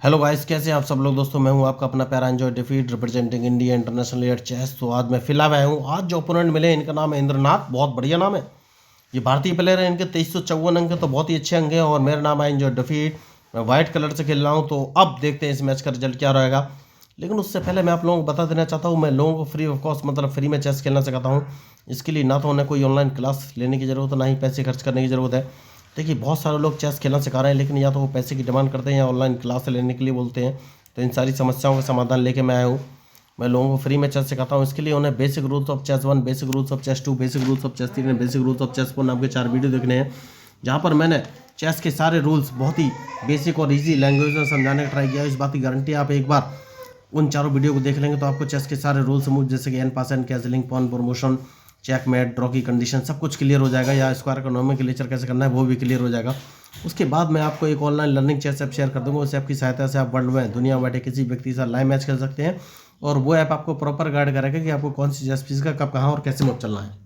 Hello guys, कैसे हैं आप सब लोग। दोस्तों, मैं हूं आपका अपना प्यारा enjoy defeat representing India international air chess. तो आज मैं फिलहाल आया हूं। आज जो ओपोनेंट मिले इनका नाम है इंद्रनाथ। बहुत बढ़िया नाम है। ये भारतीय प्लेयर है। इनके 2354 अंक है, तो बहुत ही अच्छे अंक हैं। और मेरा नाम है एंजॉय डिफीट। मैं व्हाइट कलर से खेल रहा हूँ। तो अब देखते हैं इस मैच का रिजल्ट क्या रहेगा। लेकिन उससे पहले मैं आप लोगों को बता देना चाहता हूँ, मैं लोगों को फ्री ऑफ कॉस्ट मतलब फ्री में चेस खेलना सिखाता हूँ। इसके लिए ना तो उन्हें कोई ऑनलाइन क्लास लेने की ज़रूरत है, ना ही पैसे खर्च करने की ज़रूरत है। देखिए, बहुत सारे लोग चेस खेलना सिखा रहे हैं, लेकिन या तो वो पैसे की डिमांड करते हैं या ऑनलाइन क्लास लेने के लिए बोलते हैं। तो इन सारी समस्याओं का समाधान लेके मैं आया हूँ। मैं लोगों को फ्री में चेस सिखाता हूँ। इसके लिए उन्हें basic rules of chess 1, basic rules of chess 2, basic rules of chess 3 and basic rules of chess 4 नाम के 4 वीडियो देखने हैं, जहाँ पर मैंने चेस के सारे रूल्स बहुत ही बेसिक और इजी लैंग्वेज में समझाने का ट्राई किया। इस बात की गारंटी, आप एक बार उन चारों वीडियो को देख लेंगे तो आपको चेस के सारे रूल्स मूव जैसे कि en passant and castling, pawn promotion, checkmate, draw की कंडीशन सब कुछ क्लियर हो जाएगा। या स्क्वायर इकोनॉमी के लेक्चर कैसे करना है वो भी क्लियर हो जाएगा। उसके बाद मैं आपको एक online learning chess app share कर दूंगा। उस ऐप की सहायता से आप वर्ल्ड में दुनिया में बैठे किसी व्यक्ति के साथ लाइव मैच खेल सकते हैं। और वो ऐप आपको प्रॉपर गाइड करेगा कि आपको कौन सी चेस पीस का कब कहाँ और कैसे मूव चलना है।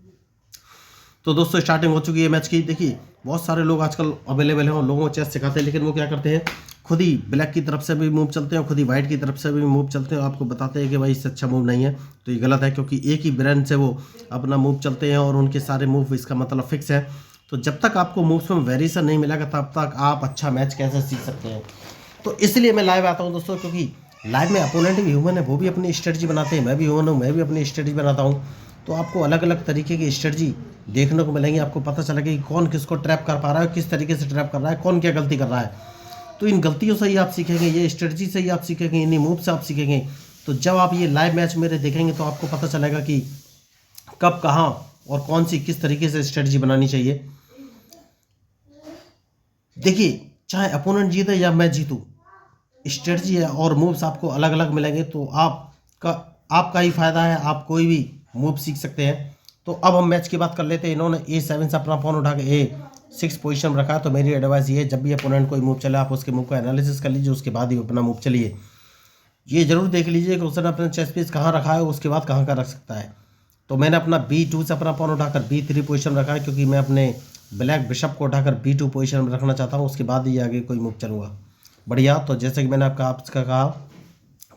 तो दोस्तों, स्टार्टिंग हो चुकी है मैच की। देखिए, बहुत सारे लोग आजकल अवेलेबल हैं और लोगों को चेस सिखाते हैं, लेकिन वो क्या करते हैं, खुद ही ब्लैक की तरफ से भी मूव चलते हैं और खुद ही वाइट की तरफ से भी मूव चलते हैं। आपको बताते हैं कि भाई इससे अच्छा मूव नहीं है। तो ये गलत है, क्योंकि एक ही ब्रेन से वो अपना मूव चलते हैं और उनके सारे मूव इसका मतलब फिक्स है। तो जब तक आपको मूव्स में वेरिएशन नहीं मिलेगा तब तक आप अच्छा मैच कैसे सीख सकते हैं। तो इसलिए मैं लाइव आता हूँ दोस्तों, क्योंकि लाइव में अपोनेंट भी ह्यूमन है, वो भी अपनी स्ट्रेटजी बनाते हैं। मैं भी ह्यूमन हूँ, मैं भी अपनी स्ट्रेटजी बनाता हूँ। तो आपको अलग अलग तरीके की स्ट्रेटजी देखने को मिलेंगी। आपको पता चलेगा कि कौन किसको ट्रैप कर पा रहा है, किस तरीके से ट्रैप कर रहा है, कौन क्या गलती कर रहा है। तो इन गलतियों से ही आप सीखेंगे, ये स्ट्रेटजी से ही आप सीखेंगे, इन्हीं मूव से आप सीखेंगे। तो जब आप ये लाइव मैच मेरे देखेंगे तो आपको पता चलेगा कि कब कहाँ और कौन सी किस तरीके से स्ट्रेटजी बनानी चाहिए। देखिए, चाहे अपोनेंट जीते या मैं जीतूँ, स्ट्रेटजी है और मूव्स आपको अलग अलग मिलेंगे। तो आपका ही फायदा है, आप कोई भी मूव सीख सकते हैं। तो अब हम मैच की बात कर लेते हैं। इन्होंने A7 से अपना पॉन उठा के A6 पोजीशन में रखा है। तो मेरी एडवाइस ये है, जब भी अपोनेंट कोई मूव चले आप उसके मूव का एनालिसिस कर लीजिए, उसके बाद ही अपना मूव चलिए। ये जरूर देख लीजिए कि उसने अपना चेस पीस कहाँ रखा है, उसके बाद कहाँ का रख सकता है। तो मैंने अपना B2 से अपना पॉन उठाकर B3 पोजीशन में रखा है, क्योंकि मैं अपने ब्लैक बिशप को उठाकर B2 पोजीशन में रखना चाहता हूँ। उसके बाद ही आगे कोई मूव चलूँगा। बढ़िया। तो जैसे कि मैंने आपका कहा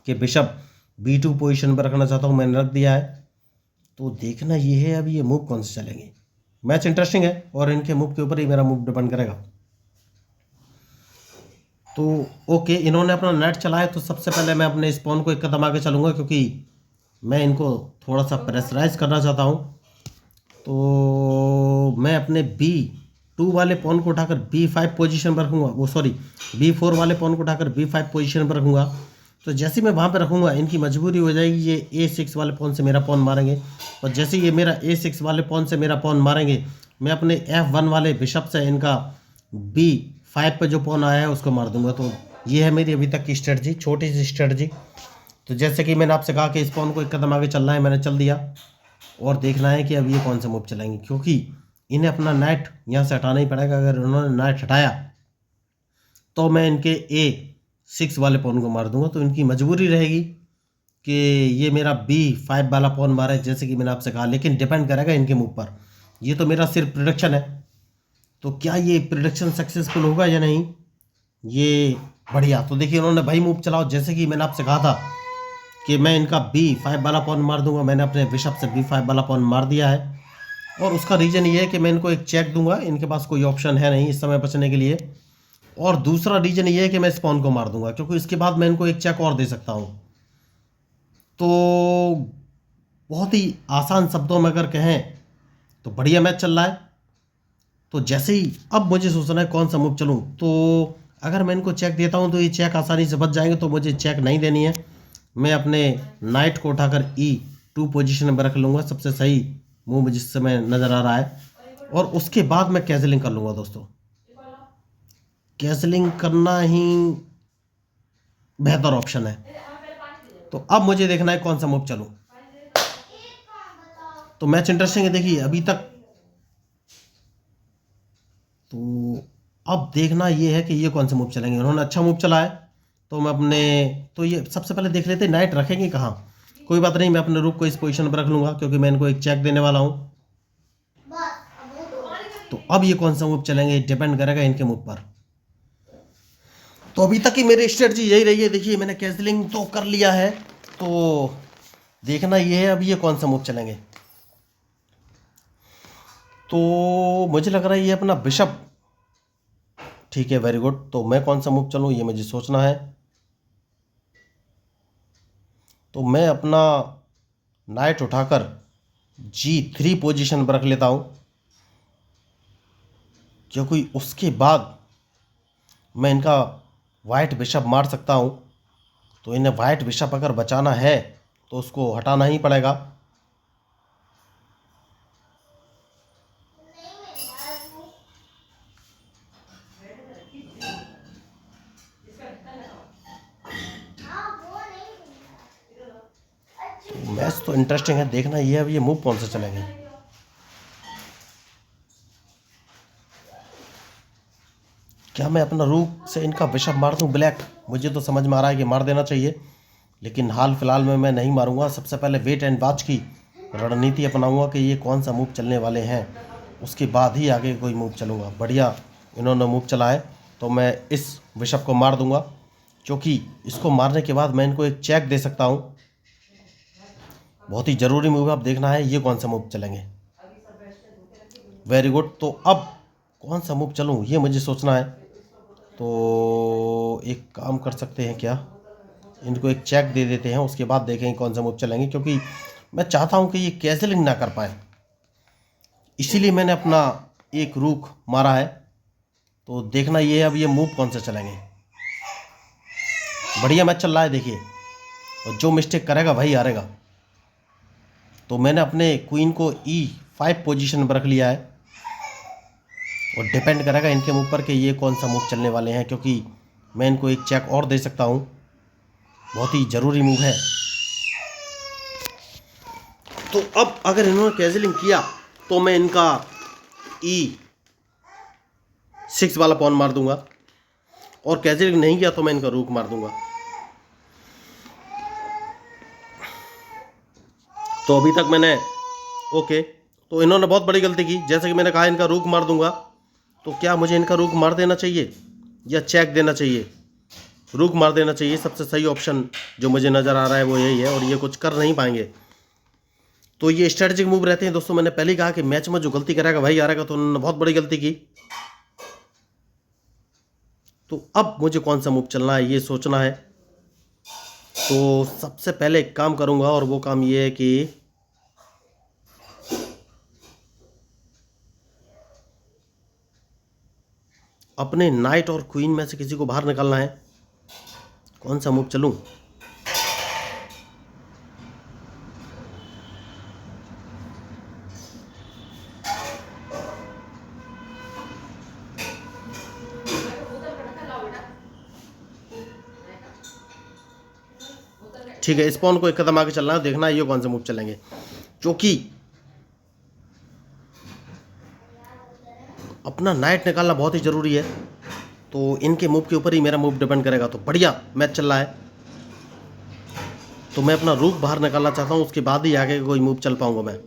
कि बिशप B2 पोजीशन पर रखना चाहता हूँ, मैंने रख दिया है। तो देखना ये है अभी ये मूव कौन से चलेंगे। मैच इंटरेस्टिंग है और इनके मूव के ऊपर ही मेरा मूव डिपेंड करेगा। तो ओके, इन्होंने अपना नेट चलाया, तो सबसे पहले मैं अपने स्पॉन को एक कदम आगे चलूँगा, क्योंकि मैं इनको थोड़ा सा प्रेशराइज करना चाहता हूँ। तो मैं अपने B2 वाले पॉन को उठाकर B5 पोजीशन पर रखूँगा। वो सॉरी, B4 वाले पॉन को उठाकर B5 पोजीशन पर रखूँगा। तो जैसे मैं वहाँ पर रखूँगा, इनकी मजबूरी हो जाएगी, ये A6 वाले पॉन से मेरा पॉन मारेंगे। और जैसे ये मेरा A6 वाले पॉन से मेरा पॉन मारेंगे, मैं अपने F1 वाले बिशप से इनका B5 पे जो पॉन आया है उसको मार दूंगा। तो ये है मेरी अभी तक की स्ट्रेटजी, छोटी सी स्ट्रेटजी। तो जैसे कि मैंने आपसे कहा कि इस पॉन को एक कदम आगे चलना है, मैंने चल दिया। और देखना है कि अब ये कौन से मूव चलाएंगे, क्योंकि इन्हें अपना नाइट यहाँ से हटाना ही पड़ेगा। अगर उन्होंने नाइट हटाया तो मैं इनके A6 वाले पॉन को मार दूंगा। तो इनकी मजबूरी रहेगी कि ये मेरा B5 वाला पॉन मारे, जैसे कि मैंने आपसे कहा। लेकिन डिपेंड करेगा इनके मूव पर। ये तो मेरा सिर्फ प्रिडिक्शन है। तो क्या ये प्रिडिक्शन सक्सेसफुल होगा या नहीं, ये बढ़िया। तो देखिए, उन्होंने भाई मूव चलाओ, जैसे कि मैंने आपसे कहा था कि मैं इनका B5 वाला पॉन मार दूंगा। मैंने अपने बिशप से B5 वाला पॉन मार दिया है। और उसका रीज़न ये है कि मैं इनको एक चेक दूंगा। इनके पास कोई ऑप्शन है नहीं इस समय बचने के लिए। और दूसरा रीज़न ये है कि मैं इस पॉन को मार दूंगा, क्योंकि इसके बाद मैं इनको एक चेक और दे सकता हूँ। तो बहुत ही आसान शब्दों में अगर कहें तो बढ़िया मैच चल रहा है। तो जैसे ही अब मुझे सोचना है कौन सा मूव चलूँ। तो अगर मैं इनको चेक देता हूँ तो ये चेक आसानी से बच जाएंगे, तो मुझे चेक नहीं देनी है। मैं अपने नाइट को उठाकर E2 पोजीशन में रख लूँगा। सबसे सही मूव मुझे जिस समय नज़र आ रहा है। और उसके बाद मैं कैसलिंग कर लूँगा। दोस्तों, कैसलिंग करना ही बेहतर ऑप्शन है। तो अब मुझे देखना है कौन सा मूव चलूँ। तो मैच इंटरेस्टिंग है। देखिए अभी तक तो अब देखना ये है कि ये कौन से मूव चलेंगे। उन्होंने अच्छा मूव चला है, तो मैं अपने तो ये सबसे पहले देख लेते हैं नाइट रखेंगे कहाँ। कोई बात नहीं, मैं अपने रूक को इस पोजीशन पर रख लूँगा, क्योंकि मैं इनको एक चेक देने वाला हूँ। तो अब ये कौन सा मूव चलेंगे डिपेंड करेगा इनके मूव पर। तो अभी तक की मेरी स्ट्रेटजी यही रही है। देखिए मैंने कैंसिलिंग तो कर लिया है, तो देखना ये है अभी ये कौन सा मूव चलेंगे। तो मुझे लग रहा है ये अपना बिशप, ठीक है, वेरी गुड। तो मैं कौन सा मूव चलूँ ये मुझे सोचना है। तो मैं अपना नाइट उठाकर G3 पोजीशन पर रख लेता हूँ, क्योंकि उसके बाद मैं इनका वाइट बिशप मार सकता हूँ। तो इन्हें वाइट बिशप अगर बचाना है तो उसको हटाना ही पड़ेगा। तो मैच तो इंटरेस्टिंग है, देखना ये अब ये मूव कौन से चलेंगे। क्या मैं अपना रूक से इनका बिशप मार दूं ब्लैक? मुझे तो समझ में आ रहा है कि मार देना चाहिए, लेकिन हाल फिलहाल में मैं नहीं मारूंगा। सबसे पहले वेट एंड वॉच की रणनीति अपनाऊंगा कि ये कौन सा मूव चलने वाले हैं, उसके बाद ही आगे कोई मूव चलूँगा। बढ़िया इन्होंने मूव चला है, तो मैं इस बिशप को मार दूंगा, क्योंकि इसको मारने के बाद मैं इनको एक चेक दे सकता हूँ। बहुत ही ज़रूरी मूव है। अब देखना है ये कौन सा मूव चलेंगे। Very good. तो अब कौन सा मूव चलूँ ये मुझे सोचना है। तो एक काम कर सकते हैं क्या, इनको एक चेक दे देते हैं, उसके बाद देखेंगे कौन सा मूव चलेंगे, क्योंकि मैं चाहता हूं कि ये कैंसिलिंग ना कर पाए, इसीलिए मैंने अपना एक रूक मारा है। तो देखना ये है अब ये मूव कौन सा चलेंगे। बढ़िया मैच चल रहा है देखिए, और जो मिस्टेक करेगा वही हारेगा। तो मैंने अपने क्वीन को E5 पोजीशन पर रख लिया है, और डिपेंड करेगा इनके मूव पर कि ये कौन सा मूव चलने वाले हैं, क्योंकि मैं इनको एक चेक और दे सकता हूँ। बहुत ही ज़रूरी मूव है। तो अब अगर इन्होंने कैंसिलिंग किया तो मैं इनका E6 वाला पॉन मार दूंगा, और कैंसिलिंग नहीं किया तो मैं इनका रूक मार दूंगा। तो अभी तक मैंने ओके, तो इन्होंने बहुत बड़ी गलती की। जैसे कि मैंने कहा इनका रूक मार दूंगा, तो क्या मुझे इनका रूक मार देना चाहिए या चेक देना चाहिए? रूक मार देना चाहिए, सबसे सही ऑप्शन जो मुझे नज़र आ रहा है वो यही है, और ये कुछ कर नहीं पाएंगे। तो ये स्ट्रेटेजिक मूव रहते हैं दोस्तों। मैंने पहले ही कहा कि मैच में जो गलती करेगा वही हारेगा, तो उन्होंने बहुत बड़ी गलती की। तो अब मुझे कौन सा मूव चलना है ये सोचना है। तो सबसे पहले एक काम करूंगा, और वो काम ये है कि अपने नाइट और क्वीन में से किसी को बाहर निकालना है। कौन सा मूव चलूं? ठीक है, स्पॉन को एक कदम आगे चलना है, देखना है ये कौन सा मूव चलेंगे, क्योंकि अपना नाइट निकालना बहुत ही ज़रूरी है। तो इनके मूव के ऊपर ही मेरा मूव डिपेंड करेगा। तो बढ़िया मैच चल रहा है, तो मैं अपना रूक बाहर निकालना चाहता हूँ, उसके बाद ही आगे कोई मूव चल पाऊंगा मैं।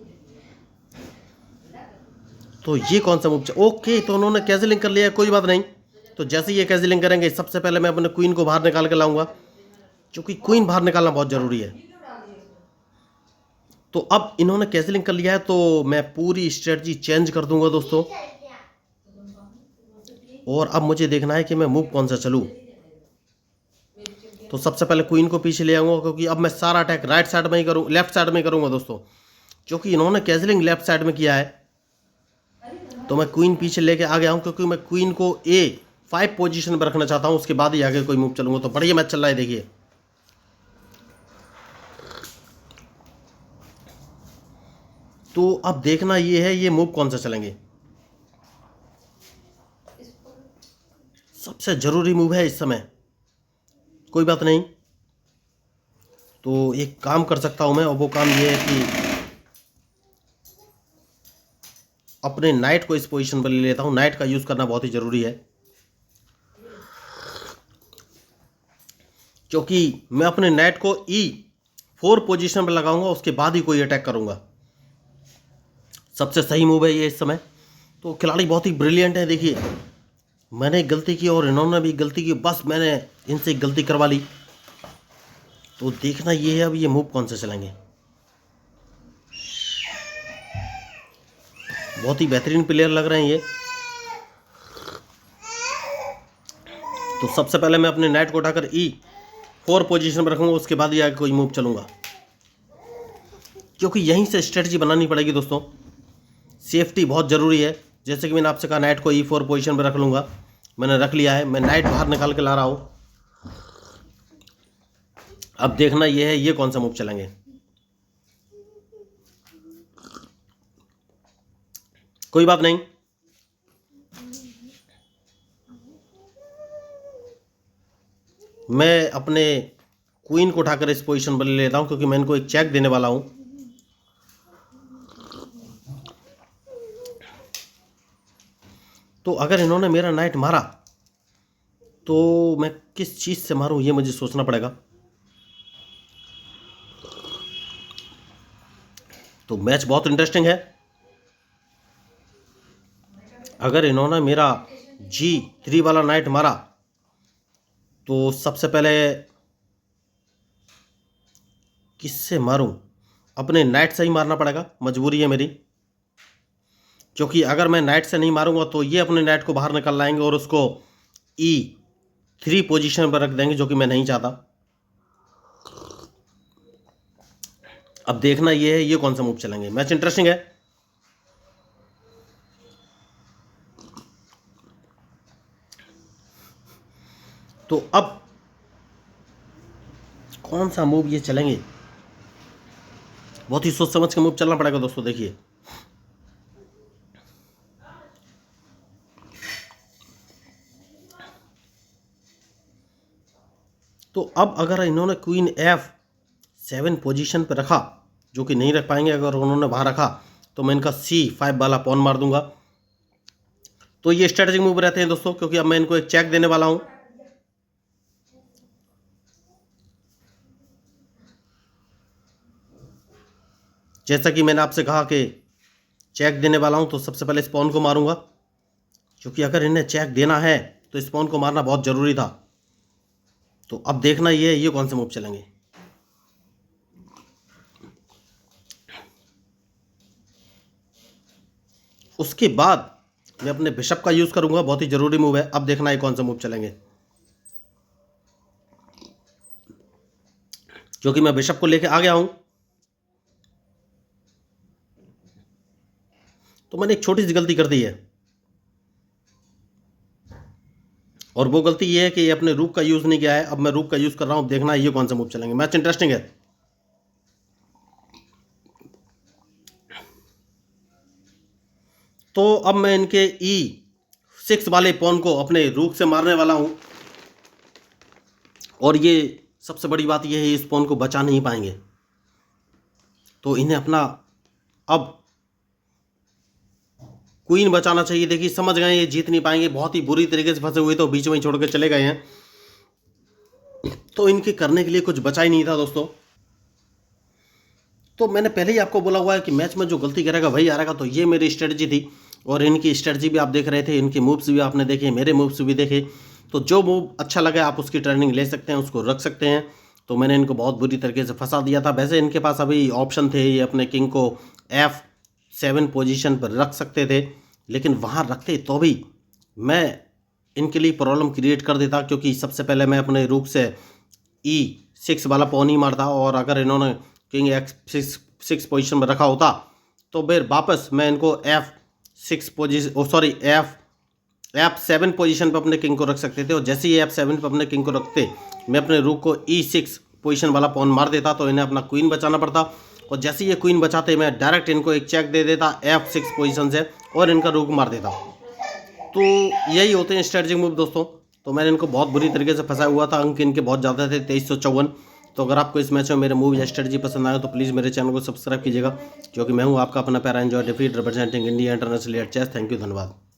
तो ये कौन सा मूव ओके, तो उन्होंने कैंसिलिंग कर लिया है, कोई बात नहीं। तो जैसे ये कैंसिलिंग करेंगे, सबसे पहले मैं अपने क्वीन को बाहर निकाल के लाऊंगा, क्योंकि क्वीन बाहर निकालना बहुत ज़रूरी है। तो अब इन्होंने कैंसिलिंग कर लिया है, तो मैं पूरी स्ट्रेटजी चेंज कर दूंगा दोस्तों। और अब मुझे देखना है कि मैं मूव कौन सा चलूँ। तो सबसे पहले क्वीन को पीछे ले आऊँगा, क्योंकि अब मैं सारा अटैक राइट साइड में ही करूँ, लेफ्ट साइड में ही करूँगा दोस्तों, क्योंकि इन्होंने कैंसिलिंग लेफ्ट साइड में किया है। तो मैं क्वीन पीछे लेके आ गया हूँ, क्योंकि मैं क्वीन को A5 पोजीशन पर रखना चाहता हूँ, उसके बाद ही आगे कोई मूव चलूँगा। तो बढ़िया मैच चल रहा है देखिए। तो अब देखना ये है ये मूव कौन सा चलेंगे। सबसे ज़रूरी मूव है इस समय, कोई बात नहीं। तो एक काम कर सकता हूँ मैं, और वो काम ये है कि अपने नाइट को इस पोजीशन पर ले लेता हूँ। नाइट का यूज़ करना बहुत ही ज़रूरी है, क्योंकि मैं अपने नाइट को E4 पोजीशन पर लगाऊंगा, उसके बाद ही कोई अटैक करूंगा। सबसे सही मूव है ये इस समय। तो खिलाड़ी बहुत ही ब्रिलियंट है देखिए, मैंने एक गलती की और इन्होंने भी गलती की, बस मैंने इनसे एक गलती करवा ली। तो देखना ये है अब ये मूव कौन से चलेंगे। बहुत ही बेहतरीन प्लेयर लग रहे हैं ये। तो सबसे पहले मैं अपने नाइट को उठाकर E4 पोजीशन पर रखूंगा, उसके बाद ही आगे कोई मूव चलूंगा, क्योंकि यहीं से स्ट्रेटजी बनानी पड़ेगी दोस्तों। सेफ्टी बहुत ज़रूरी है। जैसे कि मैंने आपसे कहा नाइट को E4 पोजीशन पर रख लूँगा, मैंने रख लिया है। मैं नाइट बाहर निकाल के ला रहा हूँ। अब देखना ये है ये कौन सा मूव चलेंगे। कोई बात नहीं, मैं अपने क्वीन को उठाकर इस पोजीशन पर ले लेता हूँ, क्योंकि मैं इनको एक चेक देने वाला हूँ। तो अगर इन्होंने मेरा नाइट मारा तो मैं किस चीज़ से मारूं ये मुझे सोचना पड़ेगा। तो मैच बहुत इंटरेस्टिंग है। अगर इन्होंने मेरा G3 वाला नाइट मारा तो सबसे पहले किससे मारूं? अपने नाइट से ही मारना पड़ेगा, मजबूरी है मेरी। क्योंकि अगर मैं नाइट से नहीं मारूंगा तो ये अपने नाइट को बाहर निकाल लाएंगे और उसको E3 पोजीशन पर रख देंगे, जो कि मैं नहीं चाहता। अब देखना ये है ये कौन सा मूव चलेंगे। मैच इंटरेस्टिंग है। तो अब कौन सा मूव ये चलेंगे, बहुत ही सोच समझ के मूव चलना पड़ेगा दोस्तों। देखिए तो अब अगर इन्होंने क्वीन F7 पोजीशन पर रखा, जो कि नहीं रख पाएंगे, अगर उन्होंने बाहर रखा तो मैं इनका C5 वाला पॉन मार दूंगा। तो ये स्ट्रेटेजिक मूव रहते हैं दोस्तों, क्योंकि अब मैं इनको एक चेक देने वाला हूं। जैसा कि मैंने आपसे कहा कि चेक देने वाला हूं, तो सबसे पहले इस पॉन को मारूंगा, क्योंकि अगर इन्हें चेक देना है तो इस पॉन को मारना बहुत ज़रूरी था। तो अब देखना ये कौन से मूव चलेंगे। उसके बाद मैं अपने बिशप का यूज़ करूंगा, बहुत ही ज़रूरी मूव है। अब देखना ये कौन सा मूव चलेंगे, क्योंकि मैं बिशप को लेके आ गया हूं। तो मैंने एक छोटी सी गलती कर दी है, और वो गलती ये है कि ये अपने रूक का यूज़ नहीं किया है। अब मैं रूक का यूज़ कर रहा हूँ। देखना ये कौन सा मूव चलेंगे। मैच इंटरेस्टिंग है। तो अब मैं इनके E6 वाले पॉन को अपने रूक से मारने वाला हूँ, और ये सबसे बड़ी बात ये है इस पॉन को बचा नहीं पाएंगे। तो इन्हें अपना अब क्वीन बचाना चाहिए। देखिए समझ गए ये जीत नहीं पाएंगे, बहुत ही बुरी तरीके से फंसे हुए, तो बीच में ही छोड़ के चले गए हैं। तो इनके करने के लिए कुछ बचा ही नहीं था दोस्तों। तो मैंने पहले ही आपको बोला हुआ है कि मैच में जो गलती करेगा वही हारेगा। तो ये मेरी स्ट्रेटजी थी, और इनकी स्ट्रेटजी भी आप देख रहे थे, इनके मूव्स भी आपने देखे, मेरे मूव्स भी देखे। तो जो मूव अच्छा लगे आप उसकी ट्रेनिंग ले सकते हैं, उसको रख सकते हैं। तो मैंने इनको बहुत बुरी तरीके से फंसा दिया था। वैसे इनके पास अभी ऑप्शन थे, ये अपने किंग को F7 पोजीशन पर रख सकते थे, लेकिन वहाँ रखते तो भी मैं इनके लिए प्रॉब्लम क्रिएट कर देता, क्योंकि सबसे पहले मैं अपने रूक से E6 वाला पॉन ही मारता, और अगर इन्होंने किंग F6 पोजीशन में रखा होता तो फिर वापस मैं इनको F7 पोजीशन पर अपने किंग को रख सकते थे। और जैसे ही F7 पर अपने किंग को रखते, मैं अपने रूक को E6 पोजीशन वाला पॉन मार देता, तो इन्हें अपना क्वीन बचाना पड़ता। और जैसे ये क्वीन बचाते मैं डायरेक्ट इनको एक चेक दे देता F6 पोजीशन से, और इनका रूक मार देता। तो यही होते हैं स्ट्रेटजिक मूव दोस्तों। तो मैंने इनको बहुत बुरी तरीके से फंसाया हुआ था। अंक इनके बहुत ज़्यादा थे, 2354। तो अगर आपको इस मैच में मेरे मूव या स्ट्रेटजी पसंद आए तो प्लीज़ मेरे चैनल को सब्सक्राइब कीजिएगा, क्योंकि मैं हूँ आपका अपना प्यारा enjoy defeat representing India international at chess. Thank you, धन्यवाद।